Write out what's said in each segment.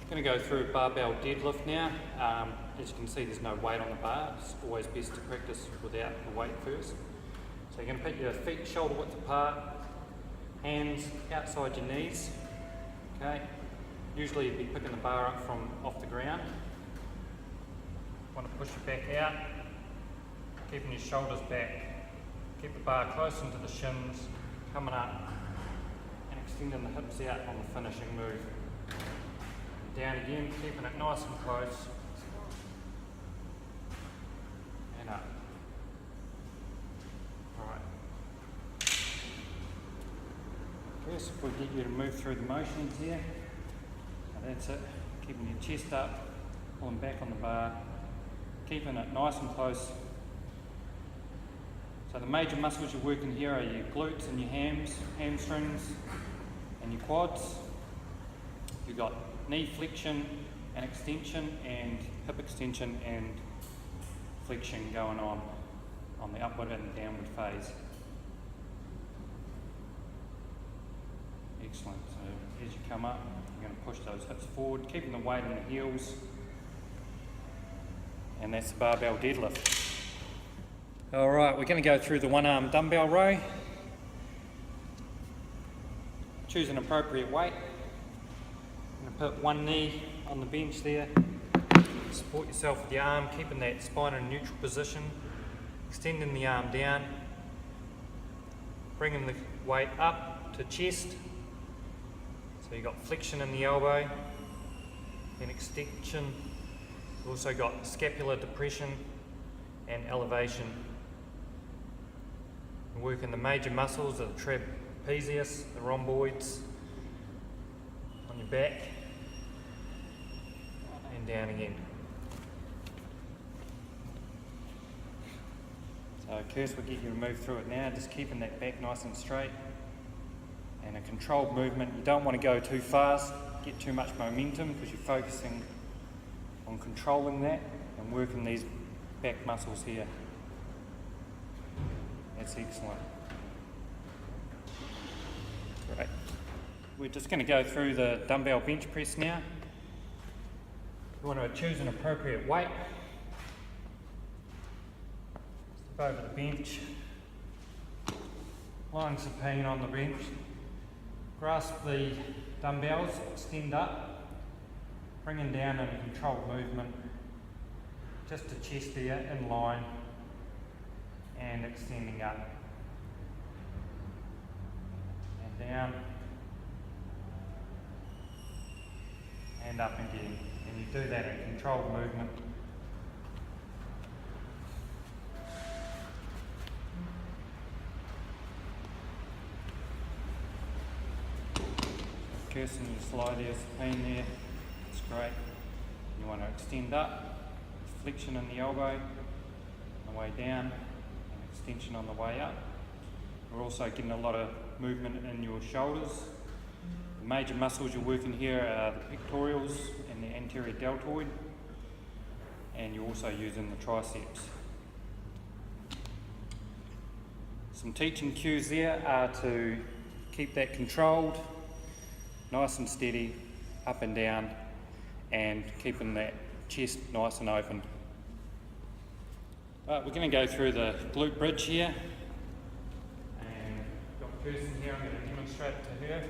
I'm going to go through barbell deadlift now. As you can see, there's no weight on the bar. It's always best to practice without the weight first. So you're going to put your feet shoulder width apart, hands outside your knees. Okay. Usually you'd be picking the bar up from off the ground. Want to push it back out, keeping your shoulders back. Keep the bar close into the shins, coming up and extending the hips out on the finishing move. And down again, keeping it nice and close. And up. Alright. Okay, so if we get you to move through the motions here. So that's it. Keeping your chest up, pulling back on the bar, keeping it nice and close. So the major muscles you're working here are your glutes and your hamstrings and your quads. You've got knee flexion and extension and hip extension and flexion going on the upward and downward phase. Excellent. So as you come up, you're going to push those hips forward, keeping the weight in the heels. And that's the barbell deadlift. Alright, we're going to go through the one arm dumbbell row. Choose an appropriate weight. I'm going to put one knee on the bench there. Support yourself with your arm, keeping that spine in a neutral position. Extending the arm down. Bringing the weight up to chest. So you've got flexion in the elbow and extension. You've also got scapular depression and elevation. Working the major muscles of the trapezius, the rhomboids, on your back, and down again. So first we'll get you to move through it now, just keeping that back nice and straight. And a controlled movement. You don't want to go too fast, get too much momentum, because you're focusing on controlling that and working these back muscles here. That's excellent. Great. We're just going to go through the dumbbell bench press now. You want to choose an appropriate weight. Step over the bench. Lying supine on the bench. Grasp the dumbbells, extend up, bringing down in a controlled movement. Just to chest there, in line, and extending up. And down. And up again. And you do that in controlled movement. Cursing your slide there, supine there. That's great. You want to extend up. Flexion in the elbow, on the way down, and extension on the way up. We're also getting a lot of movement in your shoulders. The major muscles you're working here are the pectorals and the anterior deltoid, and you're also using the triceps. Some teaching cues there are to keep that controlled, nice and steady, up and down, and keeping that chest nice and open. We're going to go through the glute bridge here. And got Kirsten here, I'm going to demonstrate it to her.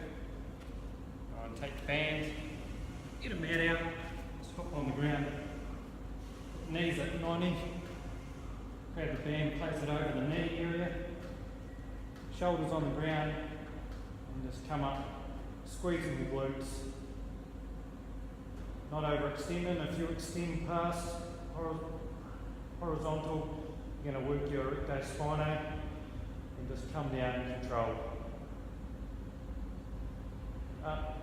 Take the band, get a mat out, stop on the ground, knees at 90, grab the band, place it over the knee area, shoulders on the ground, and just come up, squeezing the glutes. Not overextending. If you extend past horizontal, you're going to work your recto spino and just come down and control. Up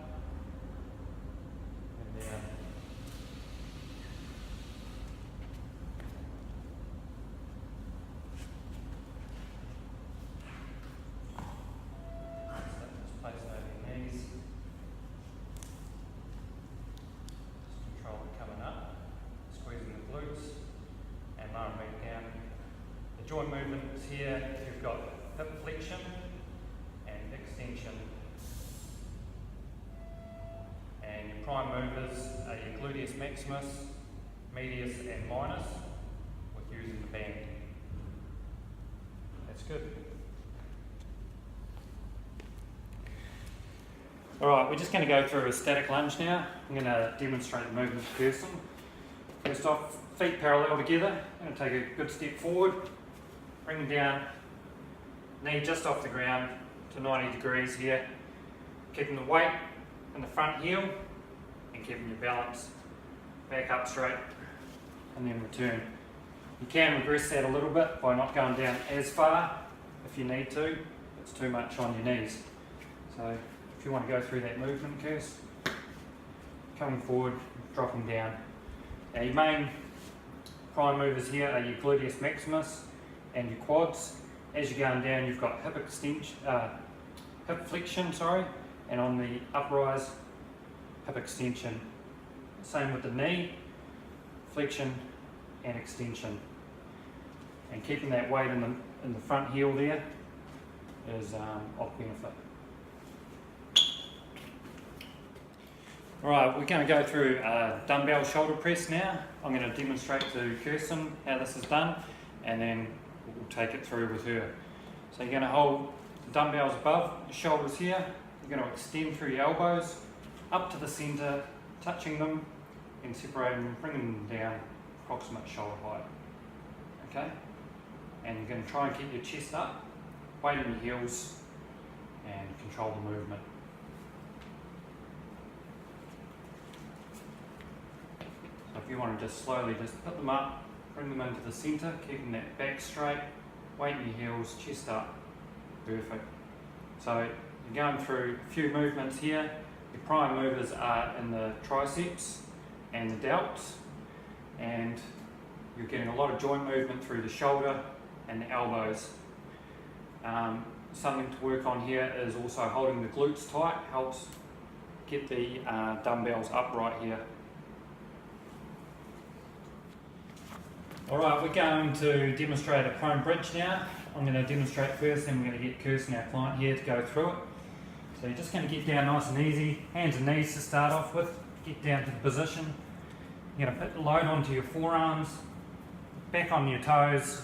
and down. Just place it over your knees. Control it coming up, squeezing the glutes, and lowering back down. The joint movements here, you've got hip flexion and extension prime movers are your gluteus maximus, medius and minus with using the band. That's good. Alright, we're just going to go through a static lunge now. I'm going to demonstrate the movement to Kirsten. First off, feet parallel together. I'm going to take a good step forward, bring them down, knee just off the ground to 90 degrees here, keeping the weight in the front heel and keeping your balance back up straight, and then return. You can regress that a little bit by not going down as far if you need to. It's too much on your knees. So if you want to go through that movement, Kirst, coming forward, dropping down. Now your main prime movers here are your gluteus maximus and your quads. As you're going down, you've got hip extension, hip flexion, and on the uprise, hip extension. Same with the knee, flexion and extension. And keeping that weight in the front heel there is of benefit. Alright, we're going to go through a dumbbell shoulder press now. I'm going to demonstrate to Kirsten how this is done, and then we'll take it through with her. So you're going to hold the dumbbells above the shoulders here. You're going to extend through your elbows up to the centre, touching them and separating them, bringing them down approximate shoulder height. Okay? And you're going to try and keep your chest up, weight in your heels, and control the movement. So if you want to just slowly just put them up, bring them into the centre, keeping that back straight, weight in your heels, chest up. Perfect. So you're going through a few movements here. Your prime movers are in the triceps and the delts, and you're getting a lot of joint movement through the shoulder and the elbows. Something to work on here is also holding the glutes tight, helps get the dumbbells upright here. Alright, we're going to demonstrate a prone bridge now. I'm going to demonstrate first, then we're going to get Kirsten, our client, here to go through it. So you're just going to get down nice and easy, hands and knees to start off with, get down to the position. You're going to put the load onto your forearms, back on your toes.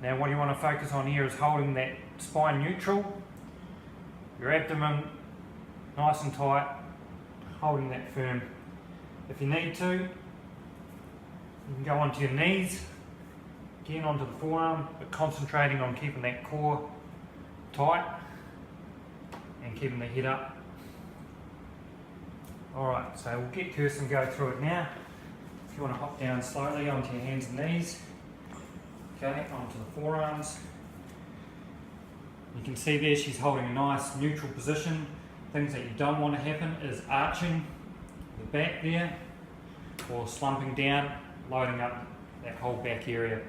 Now what you want to focus on here is holding that spine neutral, your abdomen nice and tight, holding that firm. If you need to, you can go onto your knees, again onto the forearm, but concentrating on keeping that core tight and keeping the head up. Alright, so we'll get Kirsten go through it now. If you want to hop down slowly onto your hands and knees, okay, onto the forearms. You can see there she's holding a nice neutral position. Things that you don't want to happen is arching the back there, or slumping down, loading up that whole back area.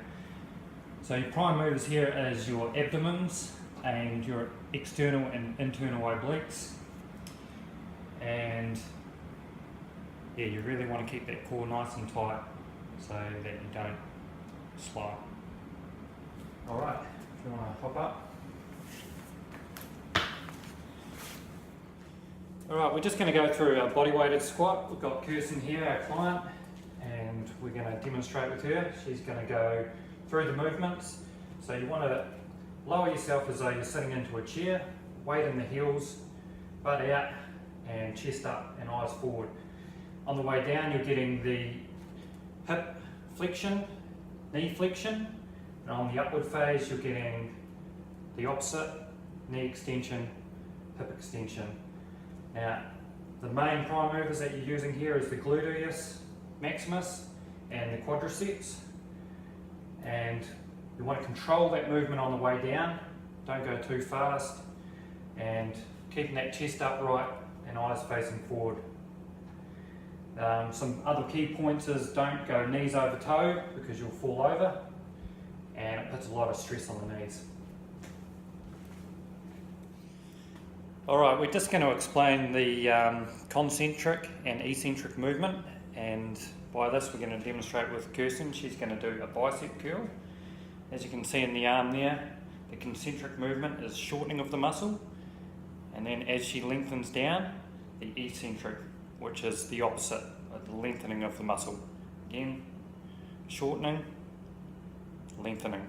So your prime movers here is your abdomens and your external and internal obliques. And yeah, you really want to keep that core nice and tight so that you don't slide. Alright, if you want to hop up. Alright, we're just going to go through a body weighted squat. We've got Kirsten here, our client, and we're going to demonstrate with her. She's going to go through the movements. So you want to lower yourself as though you're sitting into a chair, weight in the heels, butt out, and chest up and eyes forward. On the way down, you're getting the hip flexion, knee flexion, and on the upward phase, you're getting the opposite, knee extension, hip extension. Now, the main prime movers that you're using here is the gluteus maximus and the quadriceps, and you want to control that movement on the way down. Don't go too fast, and keeping that chest upright and eyes facing forward. Some other key points is don't go knees over toe because you'll fall over, and it puts a lot of stress on the knees. Alright, we're just going to explain the concentric and eccentric movement, and by this we're going to demonstrate with Kirsten. She's going to do a bicep curl. As you can see in the arm there, the concentric movement is shortening of the muscle, and then as she lengthens down, the eccentric which is the opposite, the lengthening of the muscle. Again, shortening, lengthening.